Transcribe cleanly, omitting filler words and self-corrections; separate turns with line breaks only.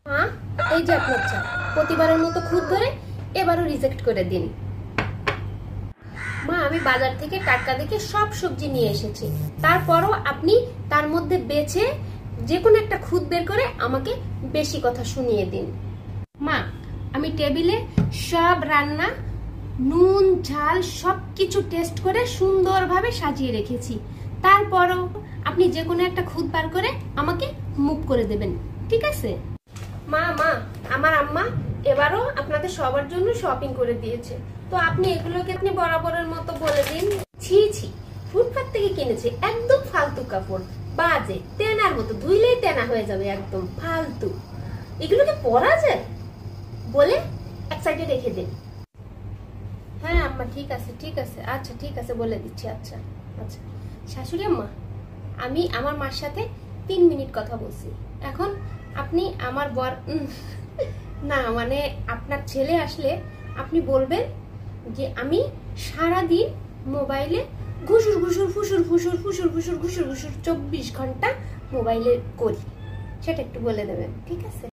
হ্যাঁ, এই যে আপনার চা। প্রতিবারের মতো খুদ ধরে এবারও রিজেক্ট করে দিন। মা, আমি বাজার থেকে টাটকা দেখে সব সবজি নিয়ে এসেছি, তারপরও আপনি তার মধ্যে বেছে যে কোনো একটা খুদ বের করে আমাকে বেশি কথা শুনিয়ে দিন। মা, আমি টেবিলে সব রান্না নুন ঝাল সবকিছু টেস্ট করে সুন্দরভাবে সাজিয়ে রেখেছি, তারপরও আপনি যে কোনো একটা খুদ বার করে আমাকে মুভ করে দেবেন, ঠিক আছে? মা, আমার আম্মা এবারও আপনাদের সবার জন্য শপিং করে দিয়েছে, তো আপনি এগুলোকে আপনি বরাবরের মতো বলে দিন। ছি ছি, ফুটপাত থেকে কিনেছে, একদম ফালতু কাপড়, বাজে, তেনার মতো, ধুইলেই তেনা হয়ে যাবে, একদম ফালতু। এগুলোকে পরা যায় বলে এক সাইডে রেখে দিন। হ্যাঁ আম্মা, ঠিক আছে ঠিক আছে, আচ্ছা ঠিক আছে, বলে দিচ্ছি। আচ্ছা আচ্ছা। শাশুড়ি আম্মা, আমি আমার মার সাথে 3 মিনিট কথা বলছি, এখন আপনি আমার বর না মানে আপনার ছেলে আসলে আপনি বলবেন যে আমি সারাদিন মোবাইলে ঘুষুর ঘুষুর ফুসুর ফুসুর ফুসুর ফুসুর ঘুষুর ঘুষুর 24 ঘন্টা মোবাইলে করি, সেটা একটু বলে দেবেন, ঠিক আছে?